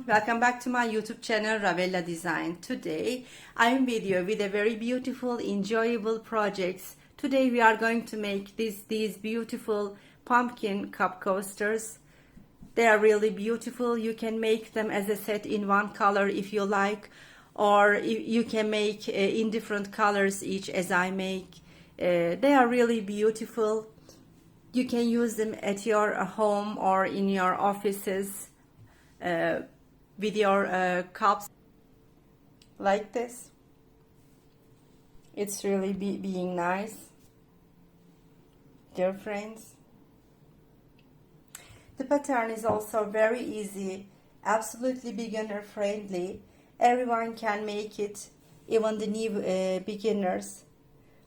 Welcome back to my YouTube channel Ravella Design. Today I'm with you with a very beautiful, enjoyable projects. Today we are going to make these beautiful pumpkin cup coasters. They are really beautiful. You can make them as a set in one color if you like, or you can make in different colors each as I make. They are really beautiful. You can use them at your home or in your offices. With your cups like this. It's really being nice, dear friends. The pattern is also very easy, absolutely beginner friendly. Everyone can make it, even the new beginners.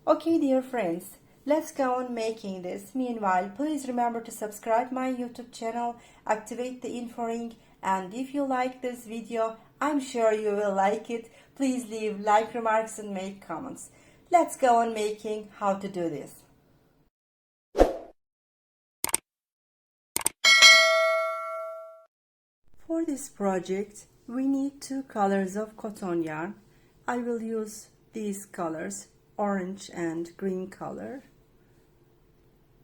Okay, dear friends, let's go on making this. Meanwhile, please remember to subscribe my YouTube channel, activate the info ring, and if you like this video, I'm sure you will like it. Please leave like remarks and make comments. Let's go on making how to do this. For this project, we need 2 colors of cotton yarn. I will use these colors, orange and green color.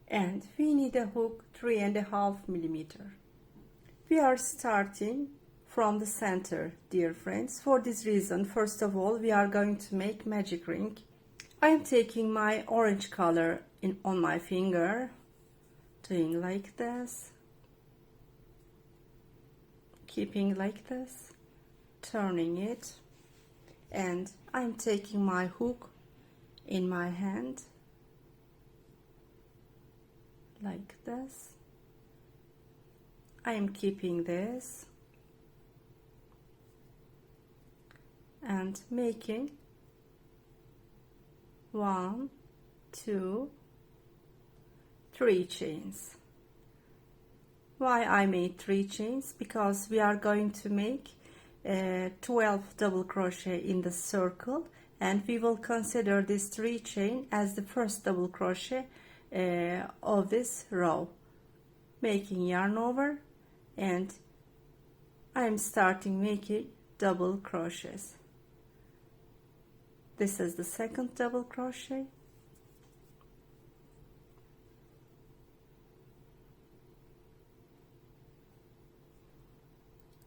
And we need a hook 3.5 millimeter. We are starting from the center, dear friends. For this reason, first of all, we are going to make magic ring. I am taking my orange color on my finger, doing like this, keeping like this, turning it, and I'm taking my hook in my hand, like this. I am keeping this and making 1, 2, 3 chains. Why I made 3 chains? Because we are going to make 12 double crochet in the circle, and we will consider this 3 chain as the first double crochet of this row. Making yarn over, and I am starting making double crochets. This is the second double crochet.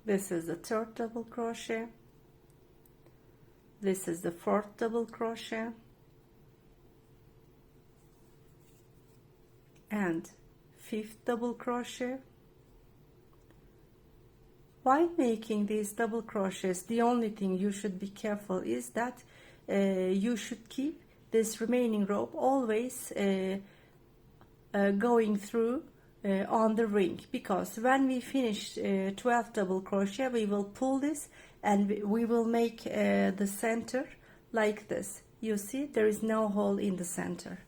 This is the third double crochet. This is the fourth double crochet. And fifth double crochet. While making these double crochets, the only thing you should be careful is that you should keep this remaining rope always going through on the ring, because when we finish 12 double crochet, we will pull this and we will make the center like this. You see, there is no hole in the center.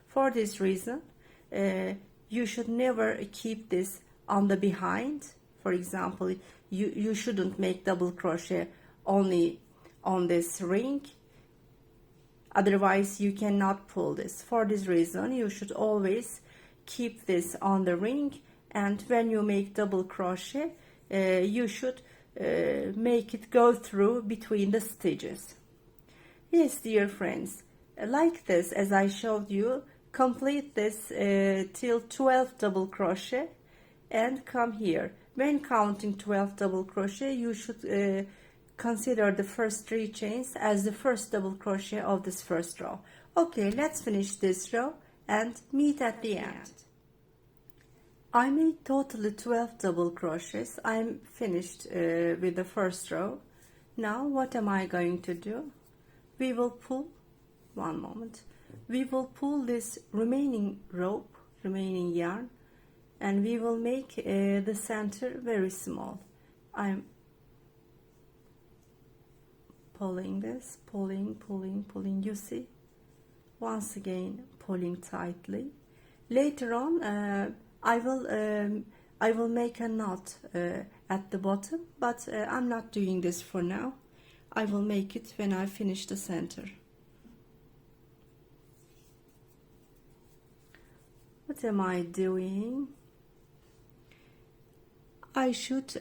For this reason, you should never keep this on the behind. For example, you shouldn't make double crochet only on this ring, otherwise you cannot pull this. For this reason, you should always keep this on the ring, and when you make double crochet, you should make it go through between the stitches. Yes, dear friends, like this, as I showed you, complete this till 12 double crochet and come here. When counting 12 double crochet, you should consider the first 3 chains as the first double crochet of this first row. Okay, let's finish this row and meet at the end. I made totally 12 double crochets. I'm finished with the first row. Now what am I going to do? We will pull, one moment, we will pull this remaining rope, remaining yarn, and we will make the center very small. I'm pulling this, pulling, you see, once again pulling tightly. Later on I will make a knot at the bottom, but I'm not doing this for now. I will make it when I finish the center. What am I doing? I should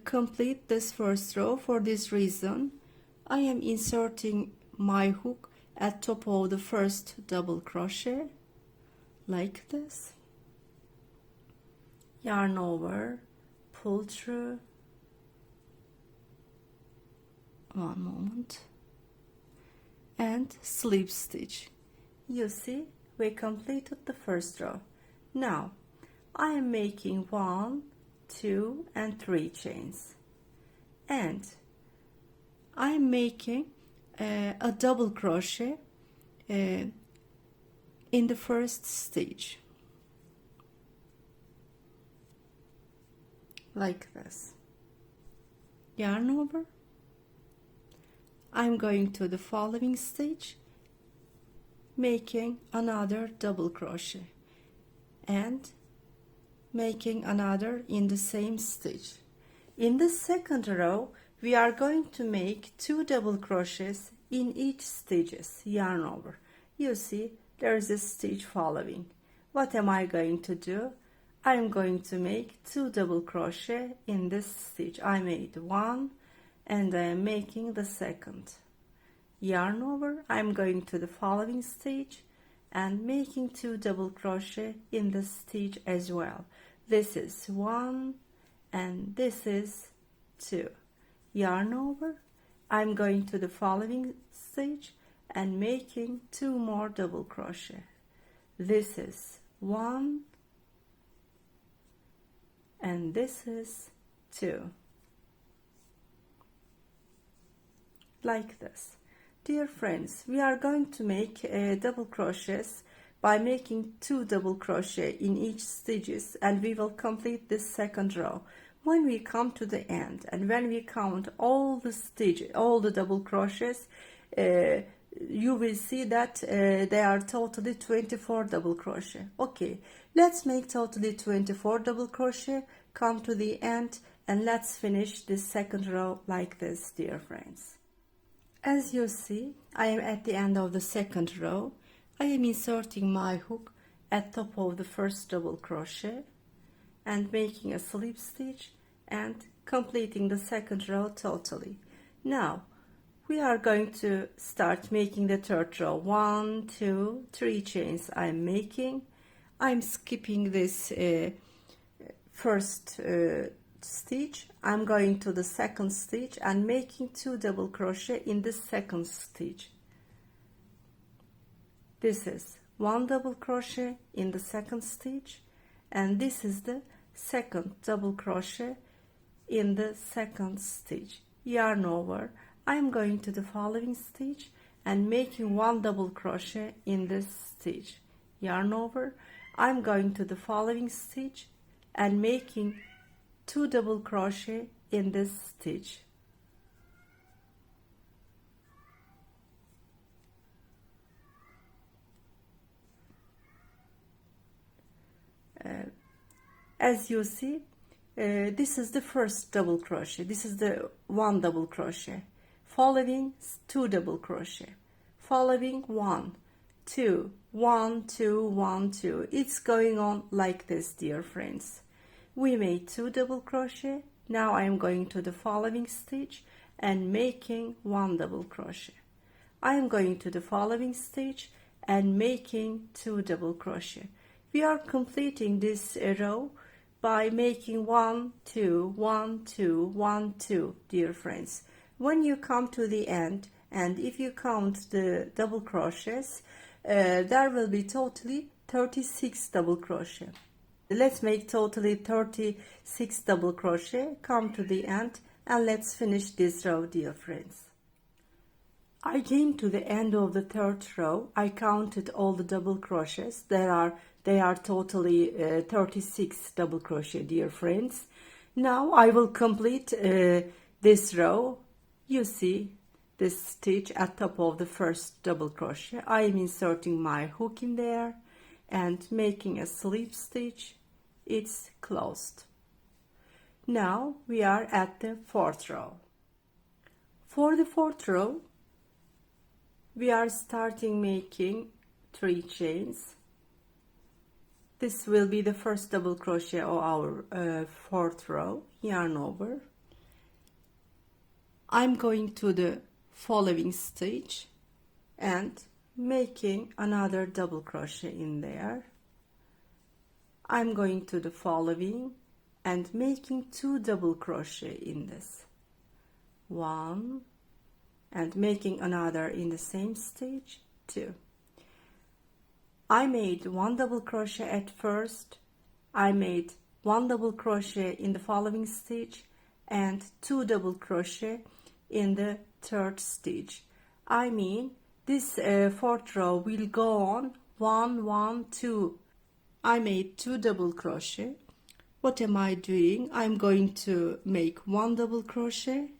complete this first row. For this reason, I am inserting my hook at top of the first double crochet, like this. Yarn over, pull through, one moment, and slip stitch. You see, we completed the first row. Now I am making 1, 2 and 3 chains, and I am making a double crochet in the first stitch, like this. Yarn over, I'm going to the following stitch, making another double crochet and making another in the same stitch. In the second row we are going to make 2 double crochets in each stitches. Yarn over, you see there is a stitch following. What am I going to do? I am going to make 2 double crochet in this stitch. I made 1 and I am making the second. Yarn over, I'm going to the following stitch and making 2 double crochet in the stitch as well. This is 1 and this is 2. Yarn over, I'm going to the following stitch and making 2 more double crochet. This is 1 and this is 2, like this. Dear friends, we are going to make double crochets by making 2 double crochet in each stitches, and we will complete this second row. When we come to the end and when we count all the stitches, all the double crochets, you will see that they are totally 24 double crochet. Okay, let's make totally 24 double crochet, come to the end, and let's finish this second row like this, dear friends. As you see, I am at the end of the second row. I am inserting my hook at top of the first double crochet and making a slip stitch and completing the second row totally. Now we are going to start making the third row. 1, 2, 3 chains I'm making. I'm skipping this first stitch. I'm going to the second stitch and making 2 double crochet in the second stitch. This is 1 double crochet in the second stitch, and this is the second double crochet in the second stitch. Yarn over, I'm going to the following stitch and making 1 double crochet in this stitch. Yarn over, I'm going to the following stitch and making 2 double crochet in this stitch. As you see, this is the first double crochet. This is the 1 double crochet. Following 2 double crochet. Following 1, 2, 1, 2, 1, 2. It's going on like this, dear friends. We made 2 double crochet. Now I am going to the following stitch and making 1 double crochet. I am going to the following stitch and making 2 double crochet. We are completing this row by making 1, 2, 1, 2, 1, 2, dear friends. When you come to the end, and if you count the double crochets, there will be totally 36 double crochet. Let's make totally 36 double crochet, come to the end and let's finish this row, dear friends. I came to the end of the third row. I counted all the double crochets. They are totally 36 double crochet, dear friends. Now I will complete this row. You see this stitch at top of the first double crochet. I am inserting my hook in there and making a slip stitch. It's closed. Now we are at the fourth row. For the fourth row, we are starting making 3 chains. This will be the first double crochet of our fourth row. Yarn over. I'm going to the following stitch and making another double crochet in there. I'm going to the following and making 2 double crochet in this. 1 and making another in the same stitch, 2. I made 1 double crochet at first. I made 1 double crochet in the following stitch and 2 double crochet in the third stitch. I mean this fourth row will go on 1 1 2. I made 2 double crochet. What am I doing? I'm going to make 1 double crochet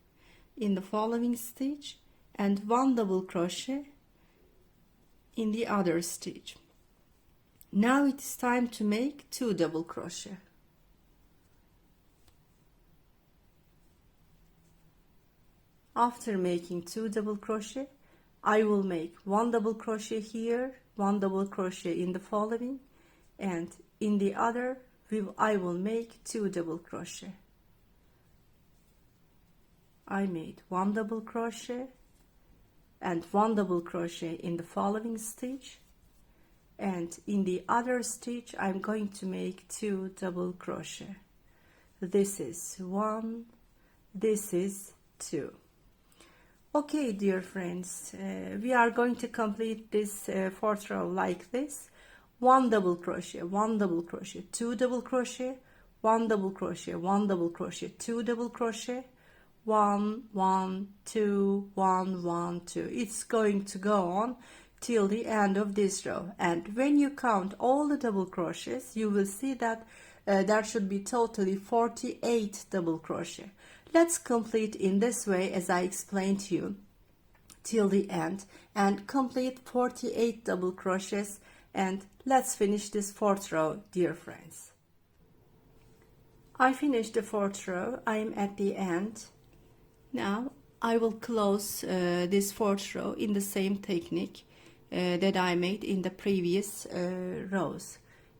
in the following stitch and 1 double crochet in the other stitch. Now it is time to make 2 double crochet. After making 2 double crochet, I will make 1 double crochet here, 1 double crochet in the following, and in the other I will make 2 double crochet. I made 1 double crochet and 1 double crochet in the following stitch, and in the other stitch I'm going to make 2 double crochet. This is 1, this is 2. Okay, dear friends, we are going to complete this fourth row like this. 1 double crochet, 1 double crochet, 2 double crochet, 1 double crochet, 1 double crochet, 2 double crochet, 1 1 2 1 1 2. It's going to go on till the end of this row, and when you count all the double crochets you will see that there should be totally 48 double crochet. Let's complete in this way as I explained to you till the end and complete 48 double crochets, and let's finish this fourth row, dear friends. I finished the fourth row. I am at the end. Now I will close this fourth row in the same technique that I made in the previous rows.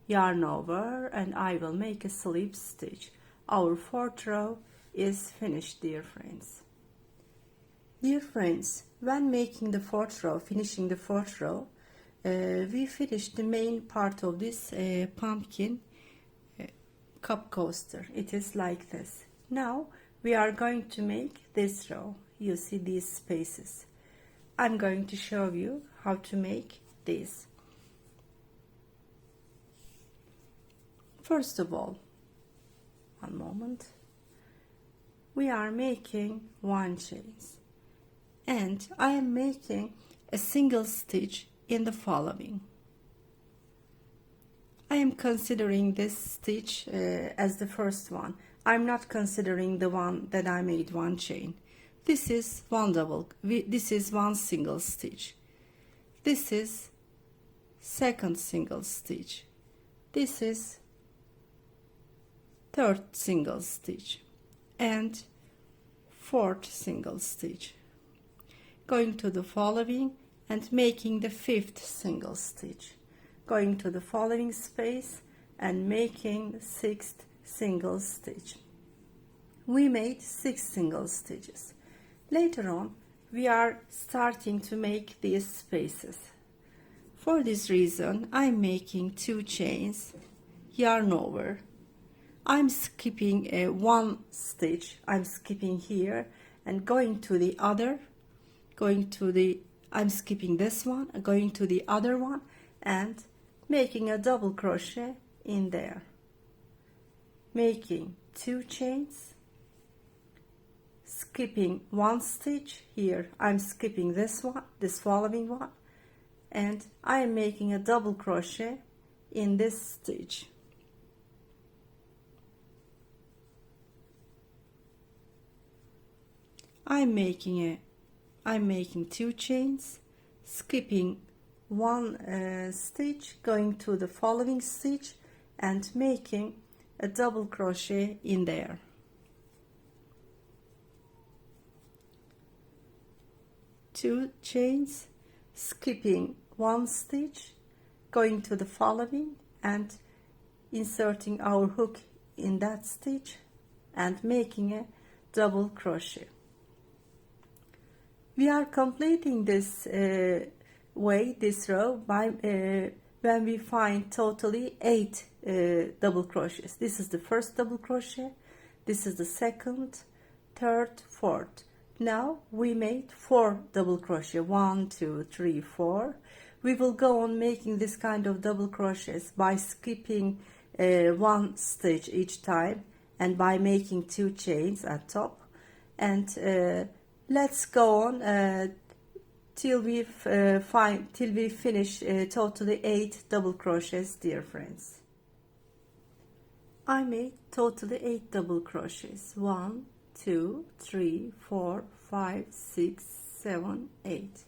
Yarn over and I will make a slip stitch. Our fourth row is finished, dear friends. Dear friends, when making the fourth row, finishing the fourth row, we finished the main part of this pumpkin cup coaster. It is like this. Now we are going to make this row. You see these spaces. I'm going to show you how to make this. First of all, one moment, we are making 1 chain, and I am making a single stitch in the following. I am considering this stitch as the first one. I'm not considering the one that I made 1 chain. This is 1 single stitch. This is second single stitch. This is third single stitch and fourth single stitch. Going to the following and making the 5th single stitch. Going to the following space and making the 6th single stitch. We made 6 single stitches. Later on we are starting to make these spaces. For this reason I'm making 2 chains, yarn over. I'm skipping 1 stitch. I'm skipping here and going to the other, I'm skipping this one, going to the other one and making a double crochet in there, making 2 chains, skipping one stitch here. I'm skipping this one, this following one, and I am making a double crochet in this stitch. I'm making 2 chains, skipping one stitch, going to the following stitch and making a double crochet in there. Two chains, skipping one stitch, going to the following and inserting our hook in that stitch and making a double crochet. We are completing this this row by when we find totally 8 double crochets. This is the first double crochet, this is the second, third, fourth. Now we made 4 double crochet, 1, 2, 3, 4. We will go on making this kind of double crochets by skipping one stitch each time and by making 2 chains at top, and let's go on till we finish totally 8 double crochets, dear friends. I made totally 8 double crochets. 1, 2, 3, 4, 5, 6, 7, 8.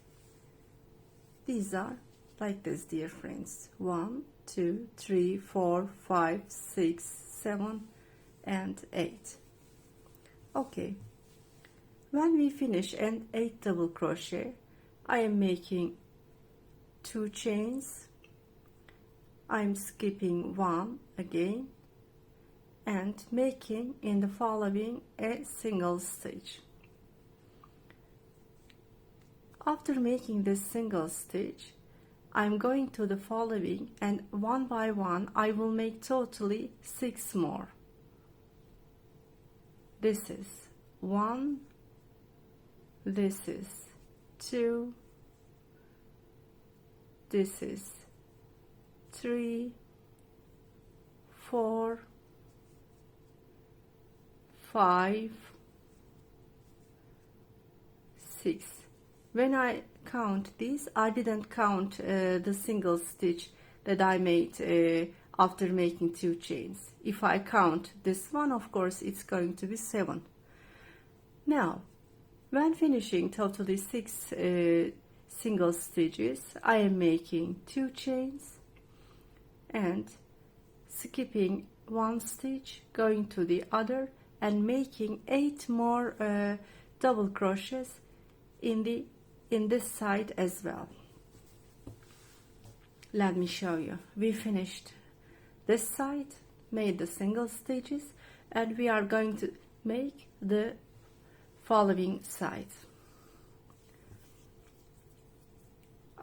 These are like this, dear friends. 1, 2, 3, 4, 5, 6, 7, and 8. Okay. When we finish an 8 double crochet, I am making 2 chains. I'm skipping one again and making in the following a single stitch. After making this single stitch, I'm going to the following, and one by one I will make totally 6 more. This is 1, this is 2, this is 3, 4, 5, 6. When I count these, I didn't count the single stitch that I made after making 2 chains. If I count this one, of course it's going to be 7. Now when finishing totally 6 single stitches, I am making 2 chains and skipping one stitch, going to the other and making 8 more double crochets in this side as well. Let me show you. We finished this side, made the single stitches, and we are going to make the following side.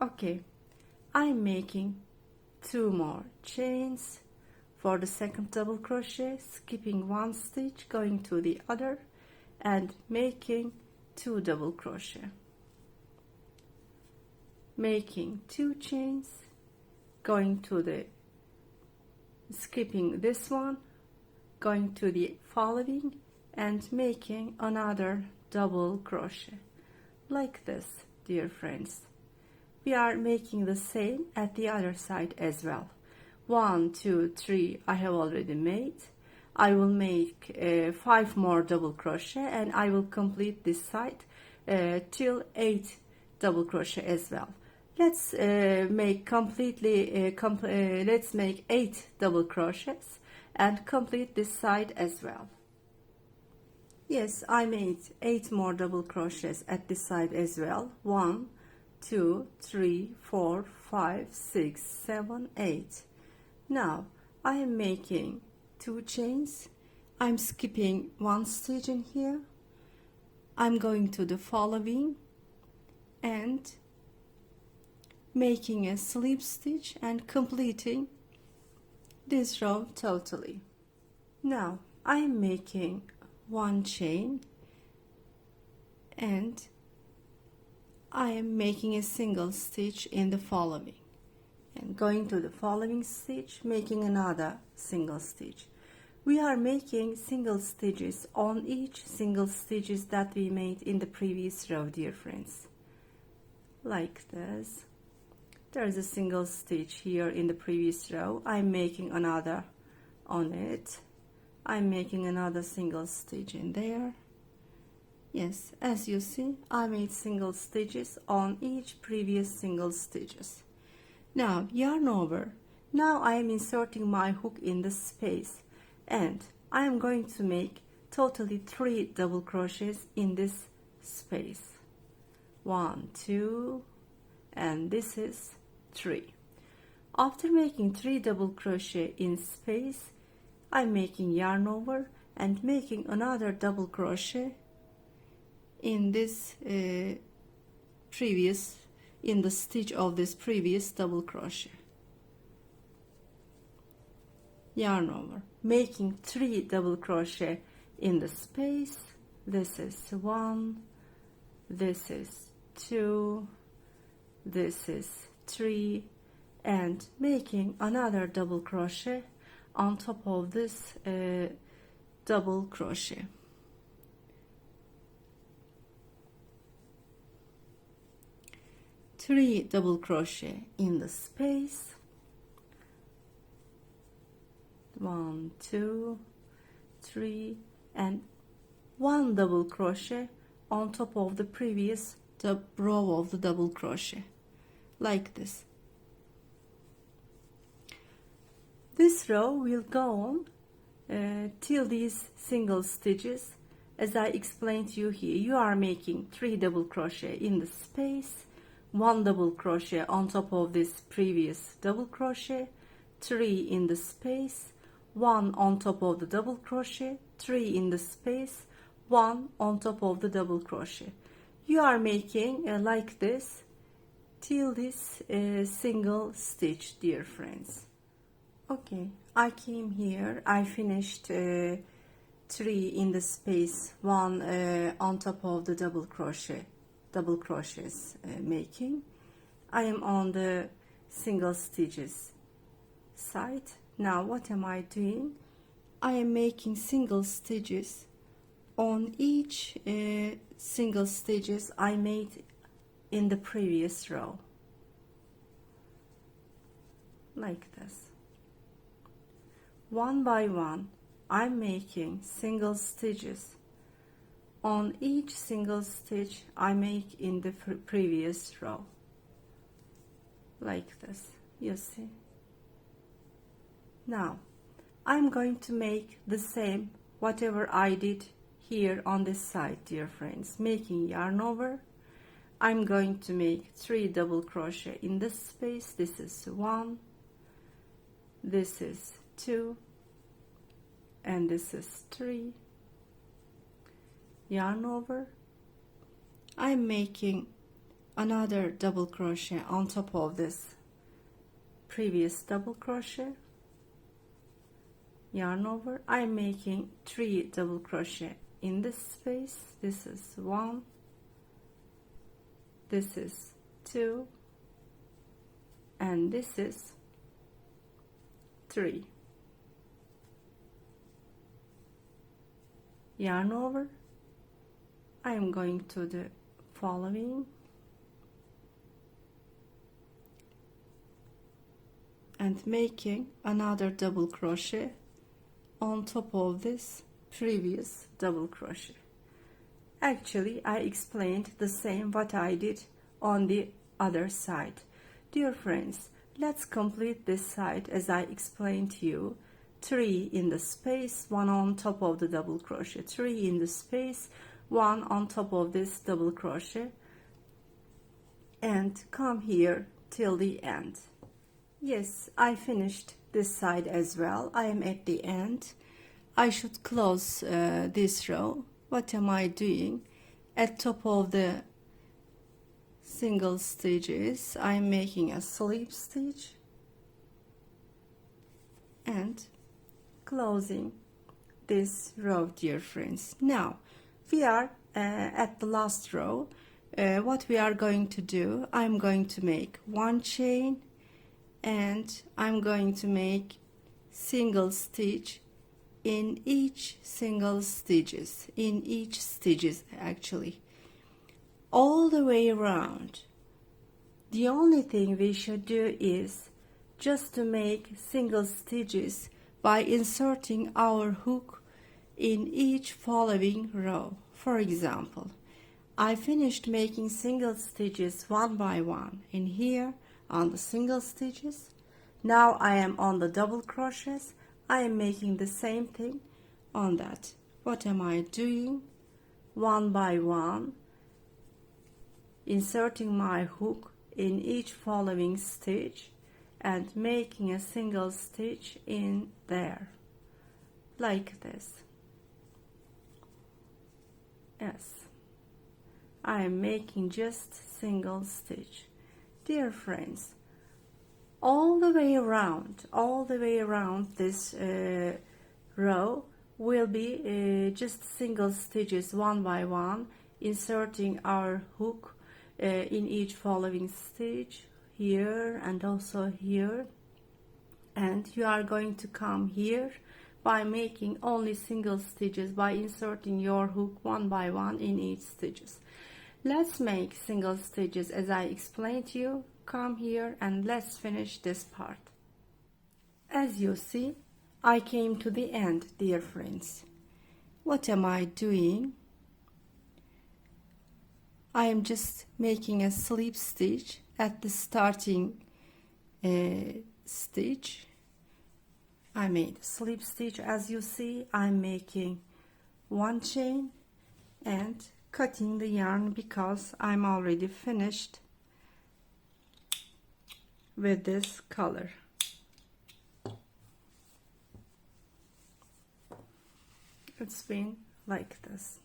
Okay, I'm making 2 more chains for the second double crochet, skipping one stitch, going to the other and making 2 double crochet, making 2 chains, going to the skipping this one, going to the following and making another double crochet like this, dear friends. We are making the same at the other side as well. 1, 2, 3 I have already made. I will make 5 more double crochet and I will complete this side till 8 double crochet as well. Let's make let's make 8 double crochets and complete this side as well. Yes, I made 8 more double crochets at this side as well. 1, 2, 3, 4, 5, 6, 7, 8. Now I am making 2 chains. I'm skipping one stitch in here. I'm going to the following and making a slip stitch and completing this row totally. Now I am making 1 chain and I am making a single stitch in the following and going to the following stitch, making another single stitch, we are making single stitches on each single stitches that we made in the previous row, dear friends. Like this. There is a single stitch here in the previous row. I'm making another on it. I'm making another single stitch in there. Yes, as you see, I made single stitches on each previous single stitches. Now yarn over. Now I am inserting my hook in the space, and I am going to make totally 3 double crochets in this space. 1, 2, and this is 3. After making 3 double crochet in space, I'm making yarn over and making another double crochet in this in the stitch of this previous double crochet. Yarn over, making 3 double crochet in the space. This is 1, this is 2, this is 3, and making another double crochet on top of this double crochet. Three double crochet in the space. 1, 2, 3, and 1 double crochet on top of the previous row of the double crochet, like this. This row will go on till these single stitches. As I explained to you here, you are making 3 double crochet in the space, 1 double crochet on top of this previous double crochet, 3 in the space, 1 on top of the double crochet, 3 in the space, 1 on top of the double crochet. You are making like this till this single stitch, dear friends. Okay, I came here, I finished 3 in the space, 1 on top of the double crochets making. I am on the single stitches side. Now what am I doing? I am making single stitches on each single stitches I made in the previous row, like this. One by one, I'm making single stitches on each single stitch I make in the previous row, like this, you see. Now I'm going to make the same whatever I did here on this side, dear friends, making yarn over. I'm going to make 3 double crochet in this space. This is 1, this is 2, and this is 3. Yarn over. I'm making another double crochet on top of this previous double crochet. Yarn over. I'm making 3 double crochet in this space. This is 1, this is 2, and this is 3. Yarn over. I am going to the following and making another double crochet on top of this previous double crochet. Actually, I explained the same what I did on the other side. Dear friends, let's complete this side as I explained to you. 3 in the space, 1 on top of the double crochet, 3 in the space, 1 on top of this double crochet, and come here till the end. Yes, I finished this side as well. I am at the end. I should close this row. What am I doing? At top of the single stitches, I'm making a slip stitch and closing this row, dear friends. Now we are at the last row. What we are going to do, I'm going to make 1 chain and I'm going to make single stitch in each single stitches, actually, all the way around. The only thing we should do is just to make single stitches by inserting our hook in each following row. For example, I finished making single stitches one by one in here on the single stitches. Now I am on the double crochets. I am making the same thing on that. What am I doing? One by one, inserting my hook in each following stitch and making a single stitch in there, like this. Yes, I am making just single stitch. Dear friends, all the way around this row will be just single stitches one by one, inserting our hook in each following stitch, here and also here, and you are going to come here by making only single stitches by inserting your hook one by one in each stitches. Let's make single stitches as I explained to you. Come here and let's finish this part. As you see, I came to the end, dear friends. What am I doing? I am just making a slip stitch at the starting stitch. I made a slip stitch. As you see, I'm making one chain and cutting the yarn because I'm already finished with this color. It's been like this.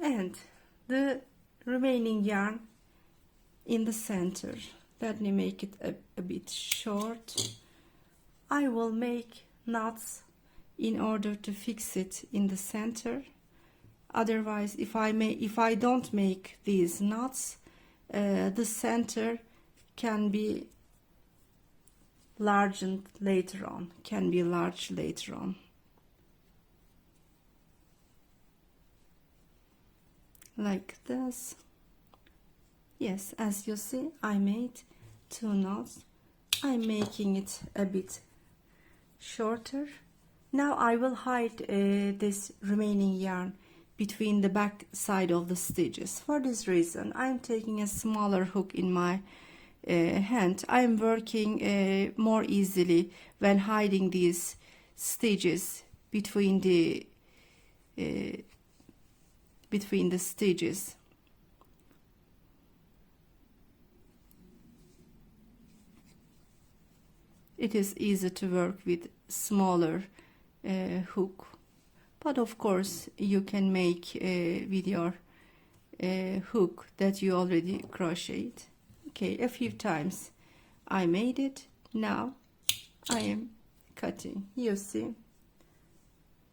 And the remaining yarn in the center, let me make it a bit short. I will make knots in order to fix it in the center. Otherwise, if I don't make these knots, the center can be large later on, like this. Yes, as you see, I made 2 knots. I'm making it a bit shorter. Now I will hide this remaining yarn between the back side of the stitches. For this reason, I'm taking a smaller hook in my hand. I'm working more easily when hiding these stitches between the stitches. It is easy to work with smaller hook, but of course you can make with your hook that you already crocheted. Okay, a few times I made it. Now I am cutting. You see,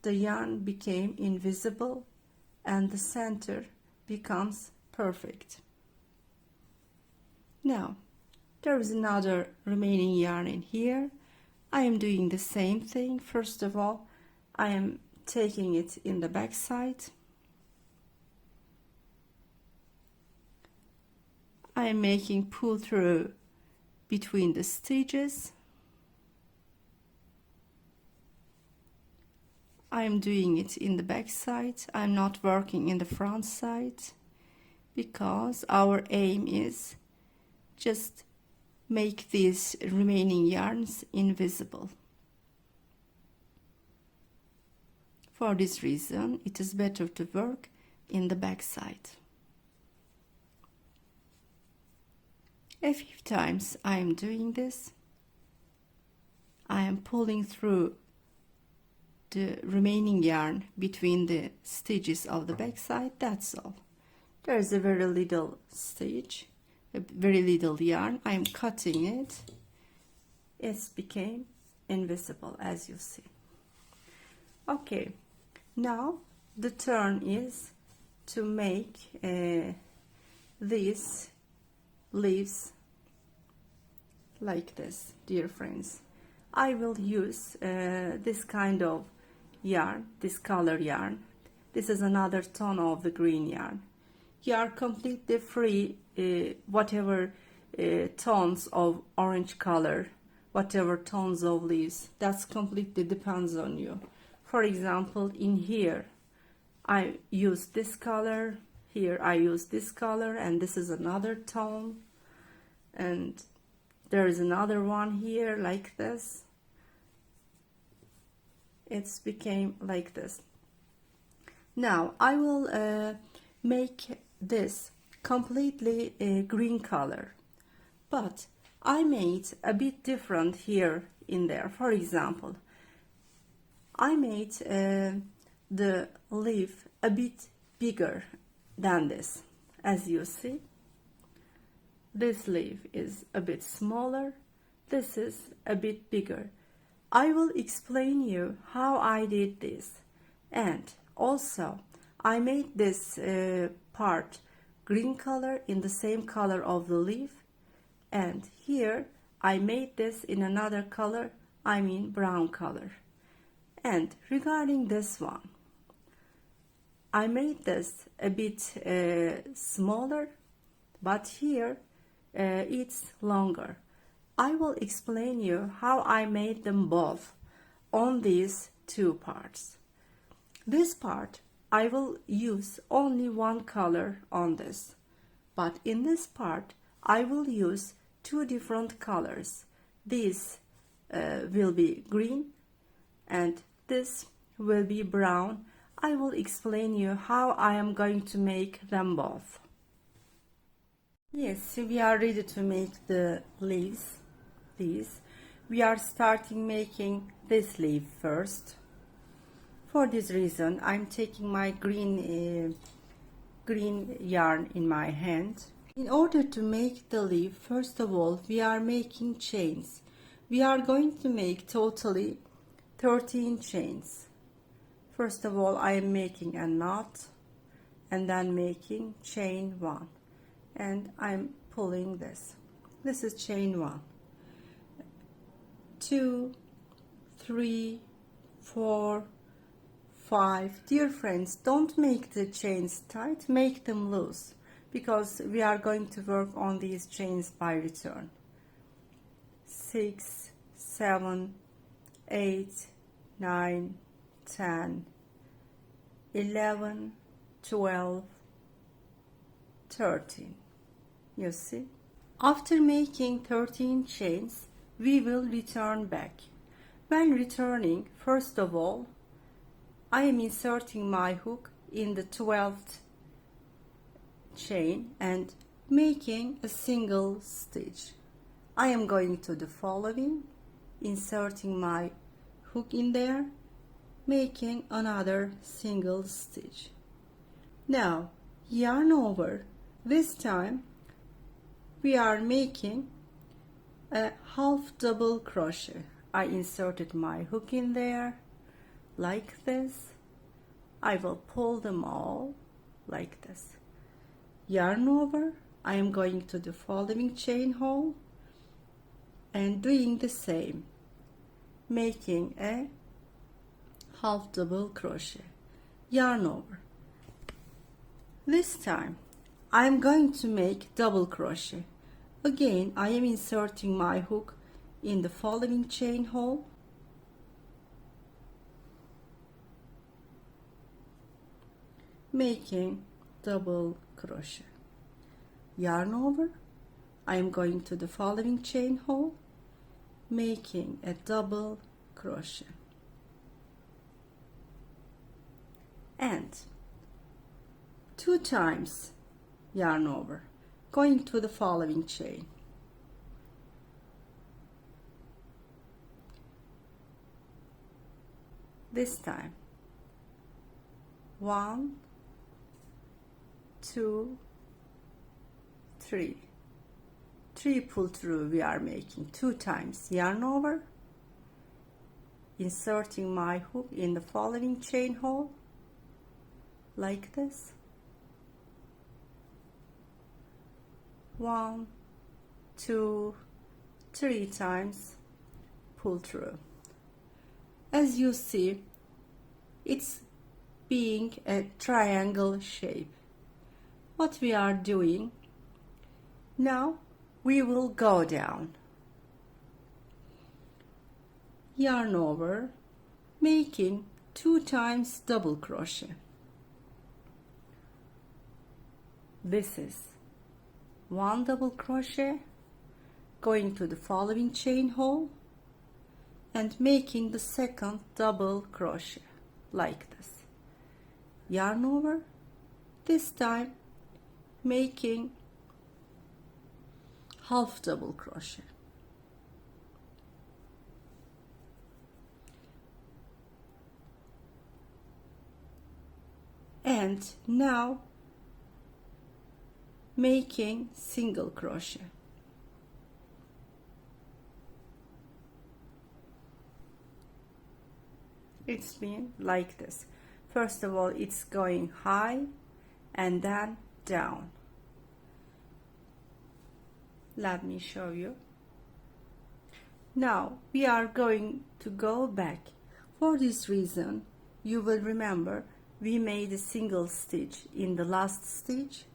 the yarn became invisible and the center becomes perfect. Now there is another remaining yarn in here. I am doing the same thing. First of all, I am taking it in the back side. I am making pull through between the stitches. I am doing it in the back side. I'm not working in the front side because our aim is just make these remaining yarns invisible. For this reason, it is better to work in the back side. A few times I am doing this. I am pulling through the remaining yarn between the stitches of the back side. That's all. There is a very little stitch, a very little yarn. I am cutting it. It became invisible, as you see. Okay, now the turn is to make these leaves like this, dear friends. I will use this kind of yarn, this color yarn. This is another tone of the green yarn. You are completely free, whatever tones of orange color, whatever tones of leaves, that's completely depends on you. For example, in here I use this color, here I use this color, and this is another tone, and there is another one here like this. It's became like this. Now I will make this completely green color, but I made a bit different here in there. For example, I made the leaf a bit bigger than this. As you see, this leaf is a bit smaller, this is a bit bigger. I will explain you how I did this, and also I made this part green color in the same color of the leaf, and here I made this in another color, I mean brown color. And regarding this one, I made this a bit smaller, but here it's longer. I will explain you how I made them both on these two parts. This part I will use only one color on this, but in this part I will use two different colors. This will be green and this will be brown. I will explain you how I am going to make them both. Yes, we are ready to make the leaves. These. We are starting making this leaf first. For this reason, I'm taking my green yarn in my hand. In order to make the leaf, first of all, we are making chains. We are going to make totally 13 chains. First of all, I am making a knot and then making chain 1, and I'm pulling this. This is chain 1. 2, 3, 4, 5. Dear friends, don't make the chains tight, make them loose, because we are going to work on these chains by return. 6, 7, 8, 9, 10, 11, 12, 13. You see? After making 13 chains, we will return back. When returning, first of all, I am inserting my hook in the 12th chain and making a single stitch. I am going to the following, inserting my hook in there, making another single stitch. Now yarn over. This time we are making a half double crochet. I inserted my hook in there like this. I will pull them all like this. Yarn over. I am going to the following chain hole and doing the same, making a half double crochet. Yarn over. This time I am going to make double crochet. Again, I am inserting my hook in the following chain hole, making double crochet. Yarn over. I am going to the following chain hole, making a double crochet, and 2 times yarn over, going to the following chain. This time 1, 2, 3. 3 pull through we are making 2 times yarn over, inserting my hook in the following chain hole like this. 1, 2, 3 times pull through. As you see, it's being a triangle shape. What we are doing now, we will go down, yarn over, making 2 times double crochet. This is 1 double crochet, going to the following chain hole and making the second double crochet like this. Yarn over, this time making half double crochet. And now making single crochet. It's been like this. First of all, it's going high and then down. Let me show you. Now we are going to go back. For this reason, you will remember we made a single stitch in the last stitch.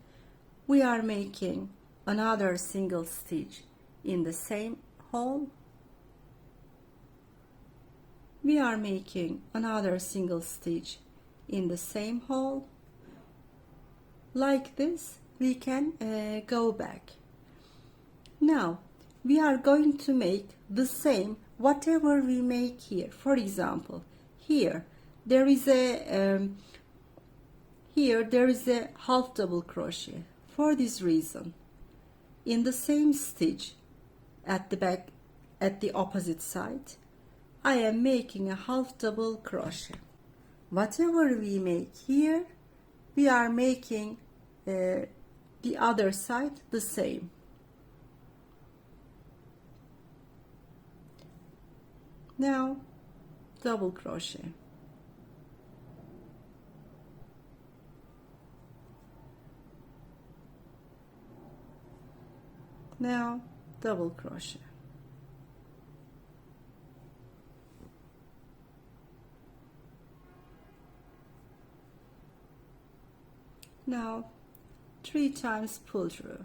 We are making another single stitch in the same hole. We are making another single stitch in the same hole. Like this, we can go back. Now we are going to make the same whatever we make here. For example, here there is a half double crochet. For this reason, in the same stitch at the back, at the opposite side, I am making a half double crochet. Whatever we make here, we are making the other side the same. Now double crochet. Now double crochet. Now 3 times pull through.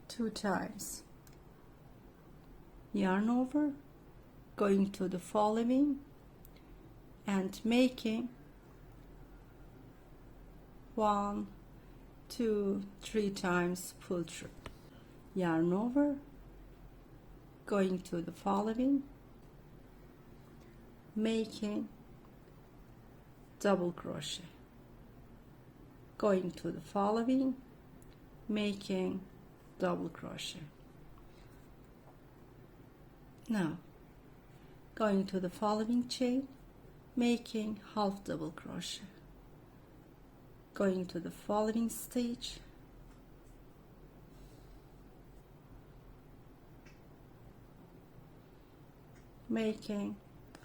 Two times. Yarn over, going to the following and making 1, 2, 3 times pull through. Yarn over, going to the following, making double crochet, going to the following, making double crochet. Now going to the following chain, making half double crochet, going to the following stitch, making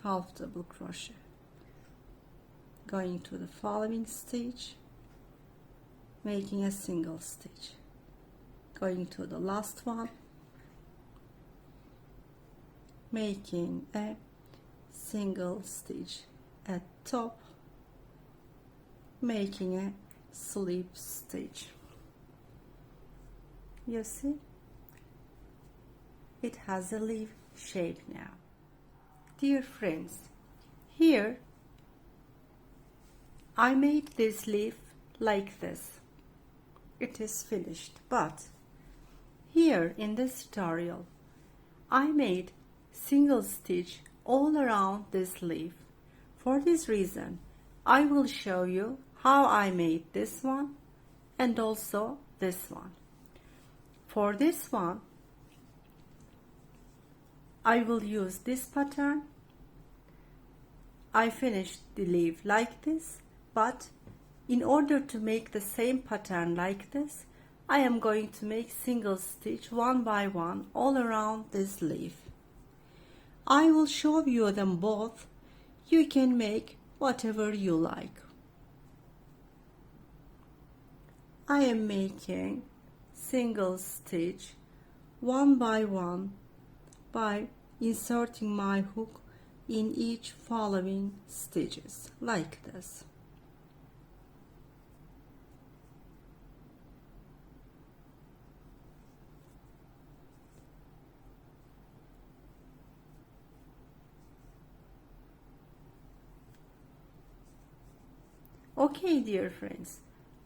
half double crochet, going to the following stitch, making a single stitch, going to the last one, making a single stitch at top, making a slip stitch. You see, it has a leaf shape now. Dear friends, here I made this leaf like this. It is finished, but here in this tutorial I made single stitch all around this leaf. For this reason, I will show you how I made this one and also this one. For this one, I will use this pattern. I finished the leaf like this, but in order to make the same pattern like this, I am going to make single stitch one by one all around this leaf. I will show you them both. You can make whatever you like. I am making single stitch one by one by inserting my hook in each following stitches like this. Okay, dear friends,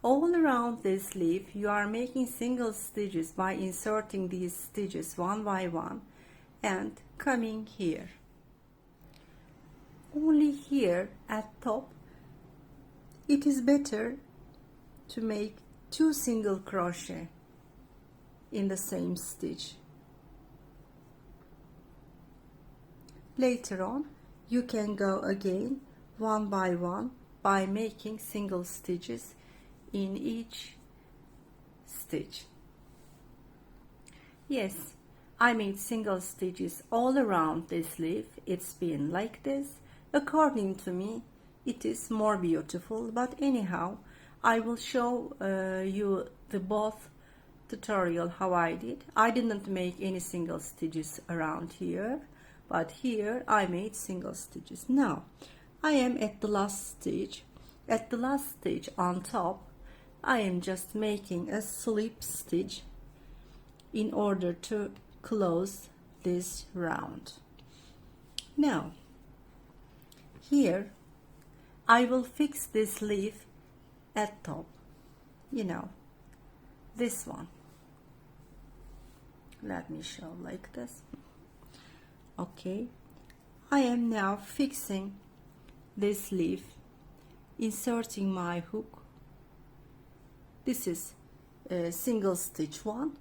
all around this leaf you are making single stitches by inserting these stitches one by one and coming here. Only here at top it is better to make 2 single crochet in the same stitch. Later on you can go again one by one by making single stitches in each stitch. Yes, I made single stitches all around this leaf. It's been like this. According to me, it is more beautiful, but anyhow, I will show you the both tutorial how I did. I didn't make any single stitches around here, but here I made single stitches. Now I am at the last stitch. At the last stitch on top, I am just making a slip stitch in order to close this round. Now here I will fix this leaf at top, you know, this one. Let me show like this. Okay, I am now fixing this leaf, inserting my hook. This is single stitch 1.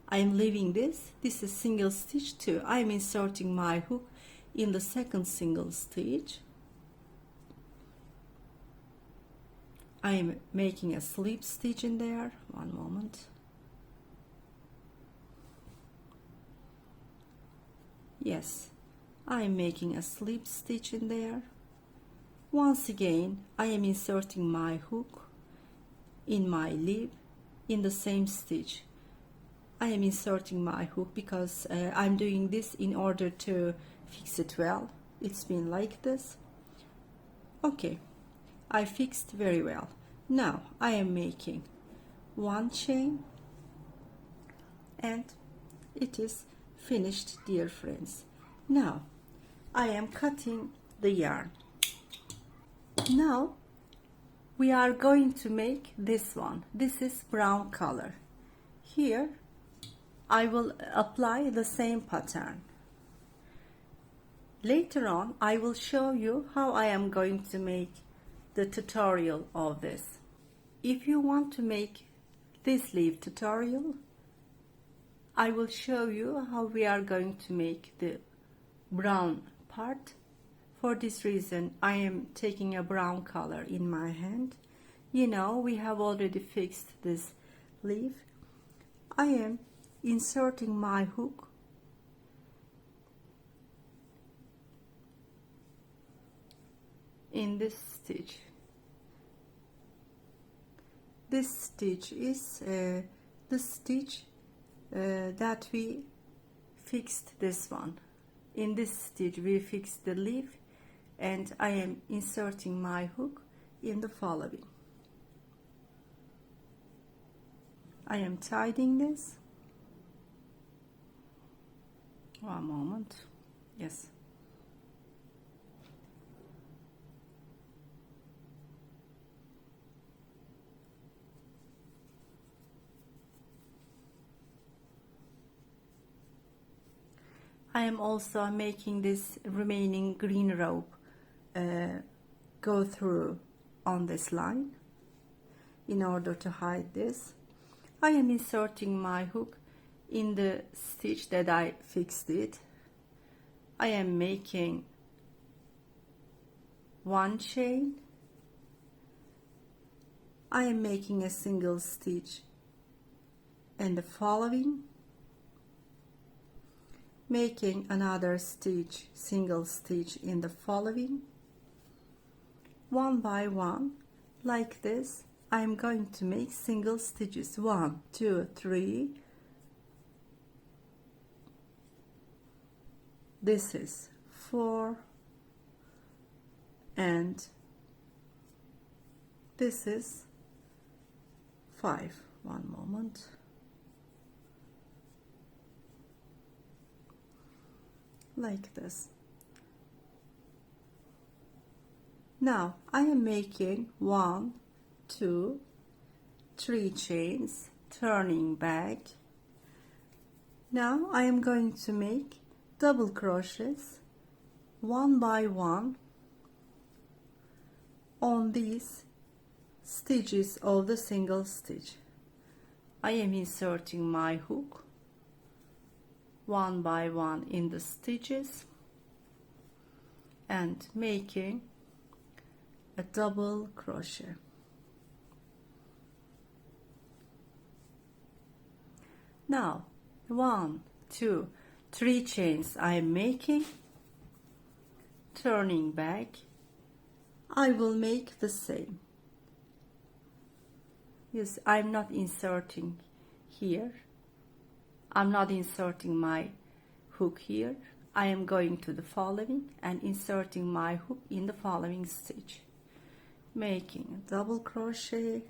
I am leaving this. This is single stitch 2. I am inserting my hook in the second single stitch. I am making a slip stitch in there. One moment. Yes, I am making a slip stitch in there. Once again, I am inserting my hook in my leaf in the same stitch. I am inserting my hook because I'm doing this in order to fix it well. It's been like this. Okay, I fixed very well. Now I am making 1 chain and it is finished, dear friends. Now I am cutting the yarn. Now we are going to make this one. This is brown color. Here I will apply the same pattern. Later on I will show you how I am going to make the tutorial of this. If you want to make this leaf tutorial, I will show you how we are going to make the brown part. For this reason, I am taking a brown color in my hand. You know, we have already fixed this leaf. I am inserting my hook in this stitch. This stitch is the stitch that we fixed this one. In this stitch we fixed the leaf, and I am inserting my hook in the following. I am tidying this. One moment. Yes. I am also making this remaining green rope go through on this line in order to hide this. I am inserting my hook in the stitch that I fixed it. I am making 1 chain. I am making a single stitch and the following. making another stitch, single stitch in the following. One by one, like this, I'm going to make single stitches. 1, 2, 3. This is 4, and this is 5. One moment. Like this. Now I am making 1, 2, 3 chains, turning back. Now I am going to make double crochets one by one on these stitches of the single stitch. I am inserting my hook one by one in the stitches and making a double crochet. Now 1, 2, 3 chains I am making, turning back. I will make the same. Yes, I'm not inserting here. I'm not inserting my hook here. I am going to the following and inserting my hook in the following stitch, making a double crochet.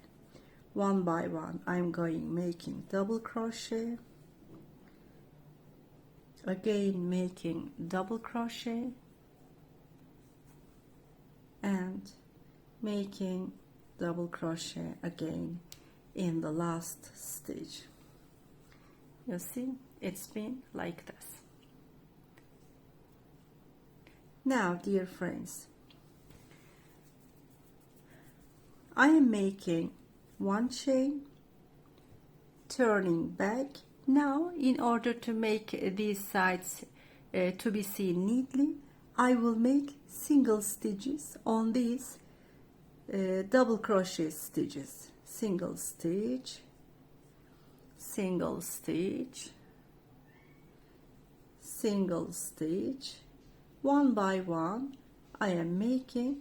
One by one I'm going making double crochet, again making double crochet, and making double crochet again in the last stitch. You see, it's been like this. Now, dear friends, I am making 1 chain, turning back. Now, in order to make these sides to be seen neatly, I will make single stitches on these double crochet stitches. Single stitch, single stitch, single stitch. One by one I am making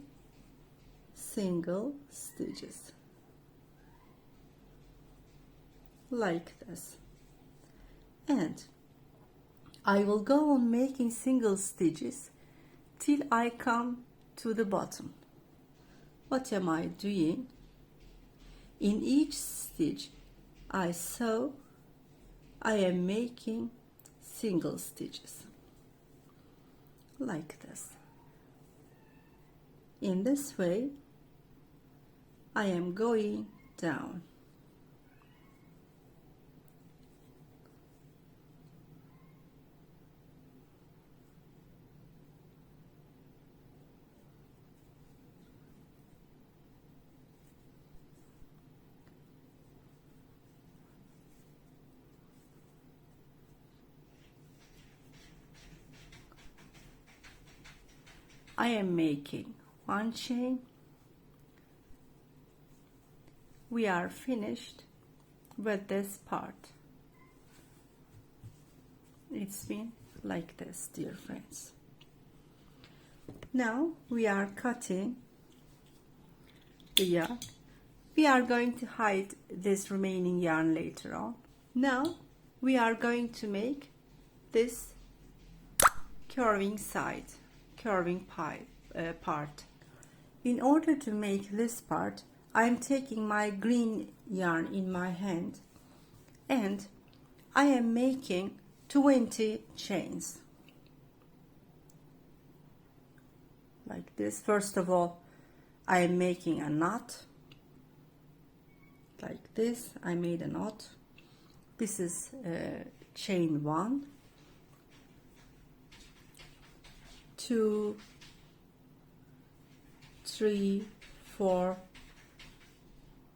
single stitches like this, and I will go on making single stitches till I come to the bottom. What am I doing? In each stitch I sew, I am making single stitches like this. In this way I am going down. I am making 1 chain. We are finished with this part. It's been like this, dear friends. Now we are cutting the yarn. We are going to hide this remaining yarn later on. Now we are going to make this curving side, curving part. In order to make this part, I am taking my green yarn in my hand and I am making 20 chains like this. First of all, I am making a knot like this. I made a knot. This is chain 1, 2, 3, 4.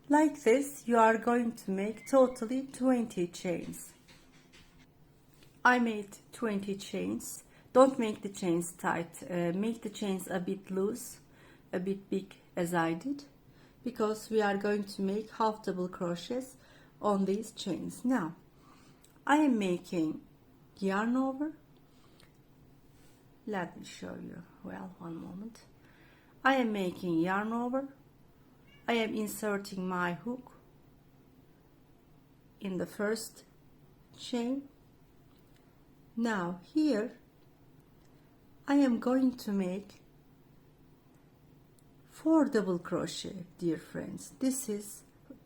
Like this, you are going to make totally 20 chains. I made 20 chains. Don't make the chains tight. Make the chains a bit loose, a bit big as I did, because we are going to make half double crochets on these chains. Now, I am making yarn over let me show you. Well, one moment. I am making yarn over. I am inserting my hook in the first chain. Now here I am going to make 4 double crochet, dear friends.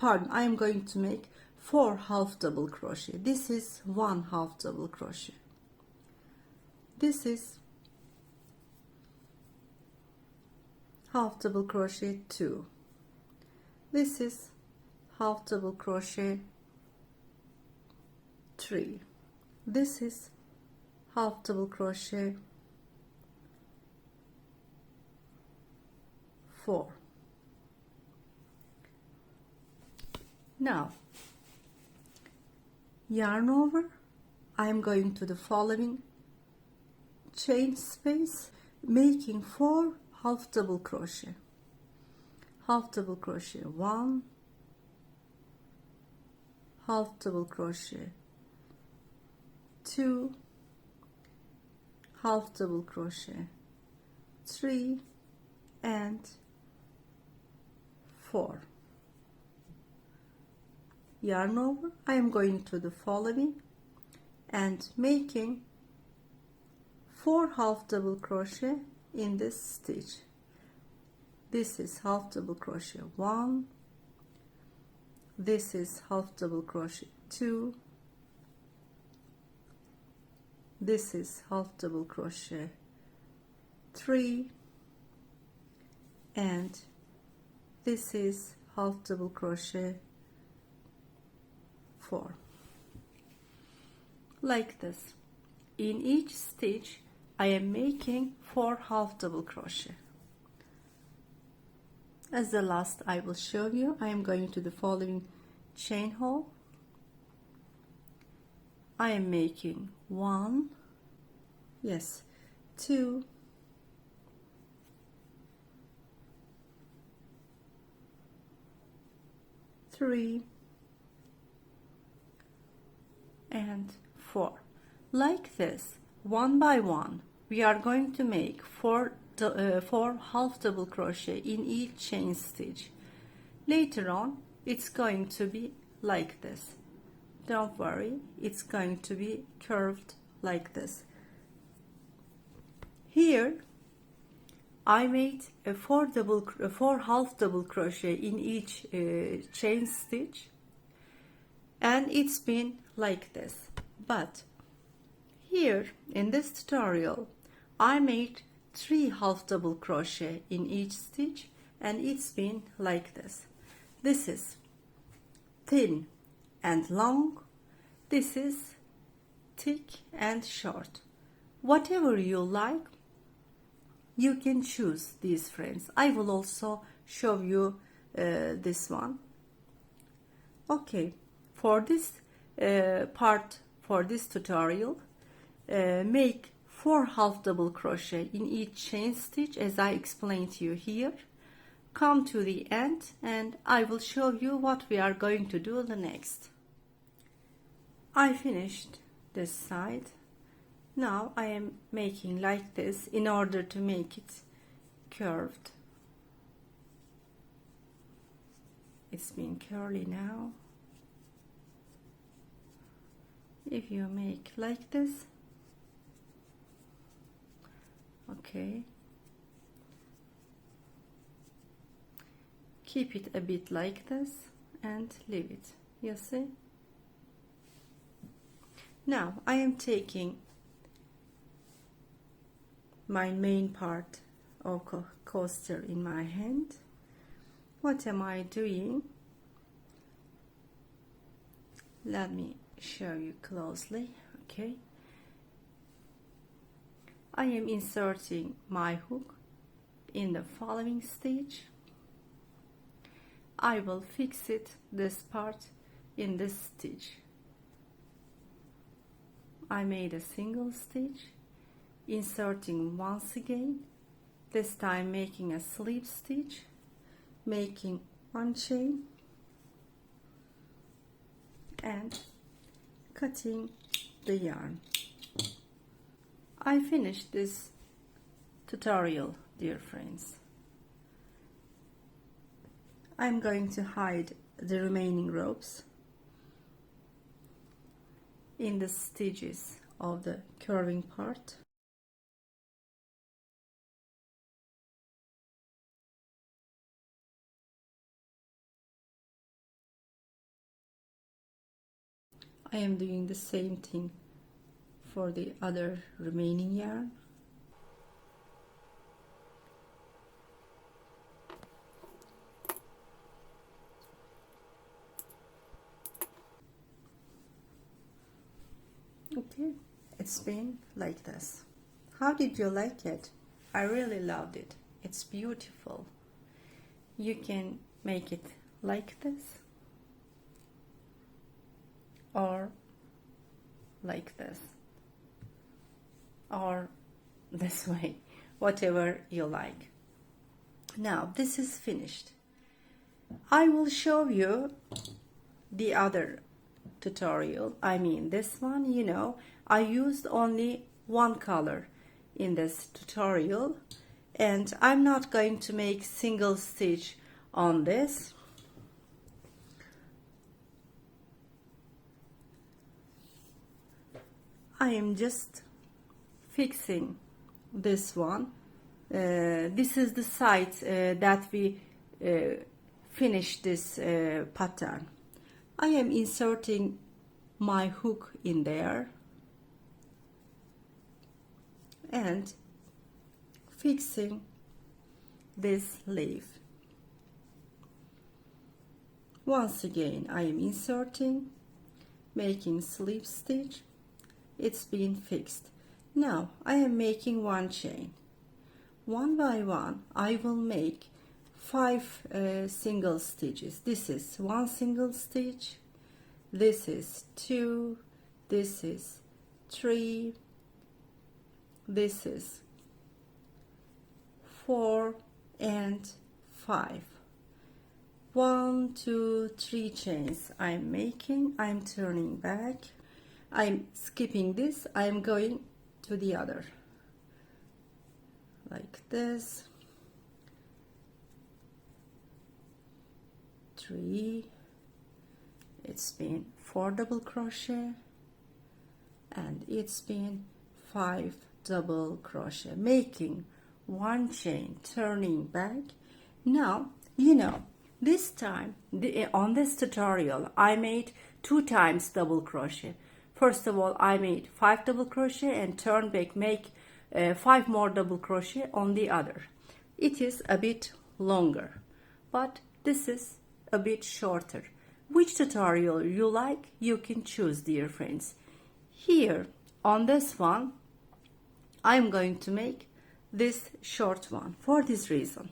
I am going to make 4 half double crochet. This is 1 half double crochet. This is half double crochet 2. This is half double crochet 3. This is half double crochet 4. Now yarn over. I am going to the following chain space, making 4 half double crochet. Half double crochet 1, half double crochet 2, half double crochet 3, and 4. Yarn over. I am going to the following and making 4 half double crochet in this stitch. This is half double crochet 1, this is half double crochet 2, this is half double crochet 3, and this is half double crochet 4. Like this. In each stitch I am making 4 half double crochet. As the last I will show you, I am going to the following chain hole. I am making 1, yes, 2, 3, and 4. Like this, one by one, we are going to make 4 half double crochet in each chain stitch. Later on it's going to be like this. Don't worry, it's going to be curved like this. Here I made a 4 half double crochet in each chain stitch, and it's been like this. But here in this tutorial I made 3 half double crochet in each stitch, and it's been like this. This is thin and long, this is thick and short. Whatever you like, you can choose these friends. I will also show you this one. Okay, for this for this tutorial, make 4 half double crochet in each chain stitch as I explained to you here. Come to the end and I will show you what we are going to do the next. I finished this side. Now I am making like this in order to make it curved. It's been curly now. If you make like this, okay, keep it a bit like this and leave it. You see? Now I am taking my main part of coaster in my hand. What am I doing? Let me show you closely. Okay, I am inserting my hook in the following stitch. I will fix it, this part, in this stitch. I made a single stitch, inserting once again, this time making a slip stitch, making 1 chain and cutting the yarn. I finished this tutorial, dear friends. I'm going to hide the remaining ropes in the stitches of the curving part. I am doing the same thing for the other remaining yarn. Okay, it's been like this. How did you like it? I really loved it. It's beautiful. You can make it like this or like this or this way, whatever you like. Now this is finished. I will show you the other tutorial. I mean this one, you know, I used only one color in this tutorial and I'm not going to make single stitch on this. I am just fixing this one. This is the side that we finished this pattern. I am inserting my hook in there and fixing this leaf. Once again I am inserting, making slip stitch. It's been fixed. Now I am making one chain. One by one I will make 5 single stitches. This is one single stitch, this is 2, this is 3, this is 4 and 5. 1, 2, 3 chains I'm making. I'm turning back, I'm skipping this, I'm going to the other like this. 3, it's been 4 double crochet and it's been 5 double crochet, making one chain, turning back. Now you know, this time on this tutorial I made 2 times double crochet. First of all I made 5 double crochet and turn back, make 5 more double crochet on the other. It is a bit longer, but this is a bit shorter. Which tutorial you like, you can choose, dear friends. Here on this one I'm going to make this short one. For this reason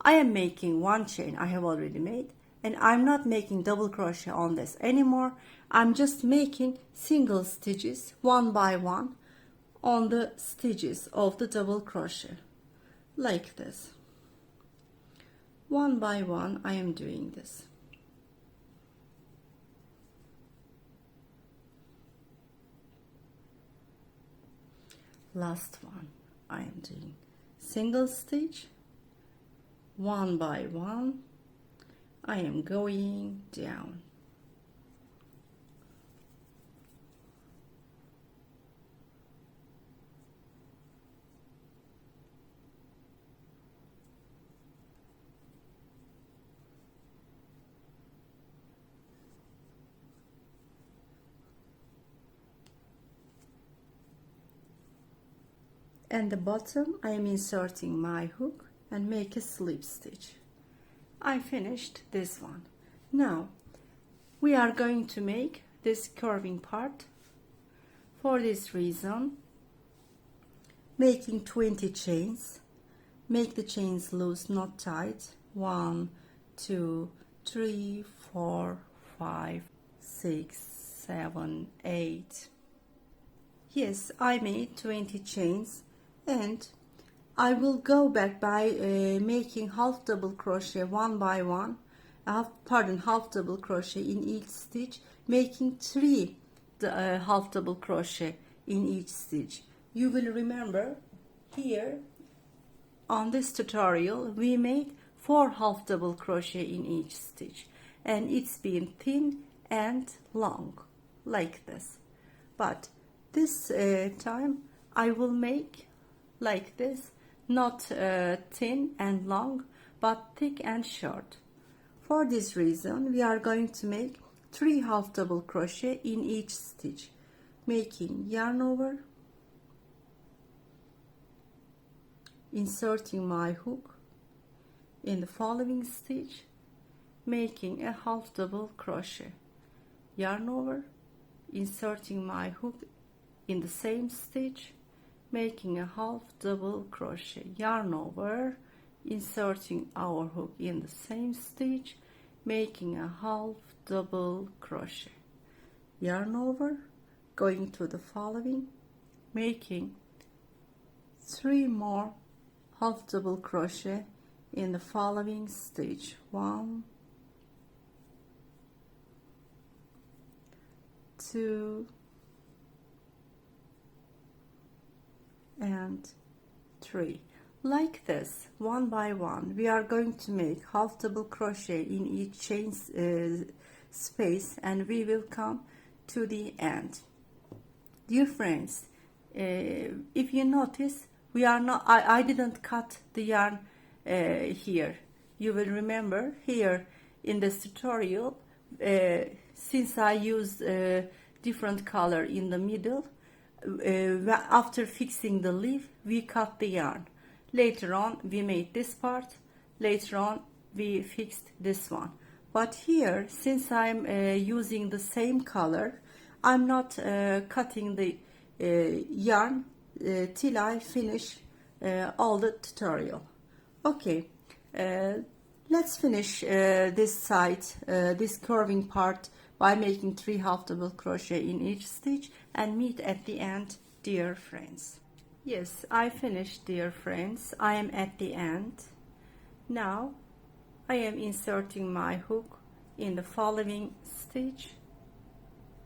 I am making one chain I have already made, and I'm not making double crochet on this anymore. I'm just making single stitches one by one on the stitches of the double crochet like this. One by one I am doing this. Last one I am doing single stitch, one by one I am going down. And the bottom I am inserting my hook and make a slip stitch. I finished this one. Now we are going to make this curving part. For this reason, making 20 chains, make the chains loose, not tight. 1, 2, 3, 4, 5, 6, 7, 8. Yes, I made 20 chains, and I will go back by making half double crochet one by one, half double crochet in each stitch, making 3 half double crochet in each stitch. You will remember here on this tutorial we made 4 half double crochet in each stitch, and it's been thin and long like this. But this time I will make like this, not thin and long, but thick and short. For this reason we are going to make 3 half double crochet in each stitch, making yarn over, inserting my hook in the following stitch, making a half double crochet, yarn over, inserting my hook in the same stitch, making a half double crochet, yarn over, inserting our hook in the same stitch, making a half double crochet, yarn over, going to the following, making 3 more half double crochet in the following stitch, 1, 2 and 3. Like this, one by one we are going to make half double crochet in each chain space, and we will come to the end. Dear friends, if you notice, we are not, I didn't cut the yarn here. You will remember here in this tutorial, since I used different color in the middle, after fixing the leaf we cut the yarn. Later on we made this part, later on we fixed this one. But here, since I'm using the same color, I'm not cutting the yarn till I finish all the tutorial. Okay, let's finish this side, this curving part, by making 3 half double crochet in each stitch and meet at the end, dear friends. Yes, I finished, dear friends. I am at the end. Now I am inserting my hook in the following stitch,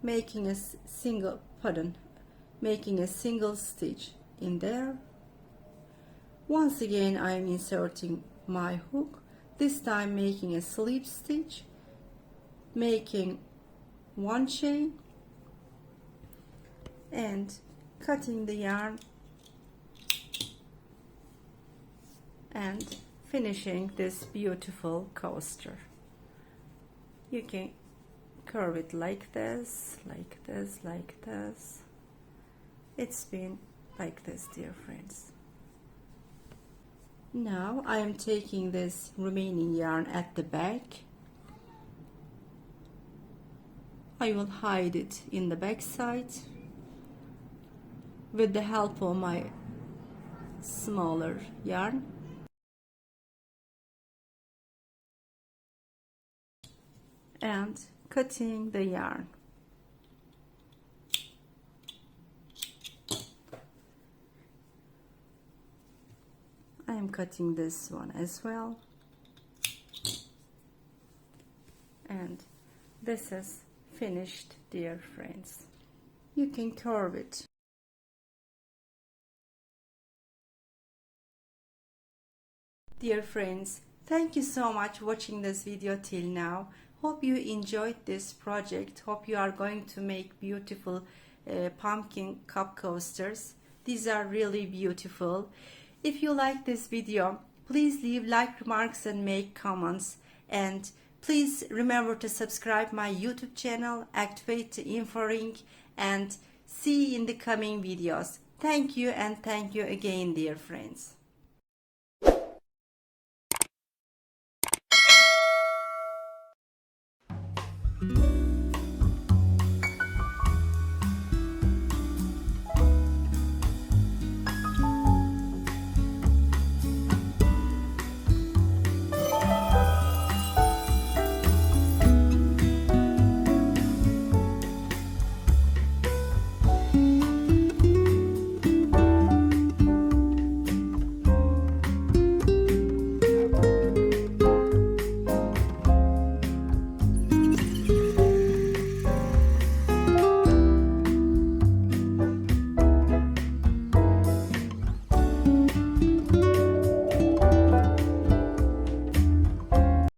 making a single stitch in there. Once again I am inserting my hook, this time making a slip stitch, making 1 chain and cutting the yarn and finishing this beautiful coaster. You can curve it like this, like this, like this. It's been like this, dear friends. Now I am taking this remaining yarn at the back. I will hide it in the back side with the help of my smaller yarn. And cutting the yarn. I am cutting this one as well. And this is finished, dear friends. You can curve it. Dear friends, thank you so much watching this video till now. Hope you enjoyed this project. Hope you are going to make beautiful pumpkin cup coasters. These are really beautiful. If you like this video, please leave like remarks and make comments. And please remember to subscribe my YouTube channel, activate the info ring, and see you in the coming videos. Thank you, and thank you again, dear friends. Mm-hmm.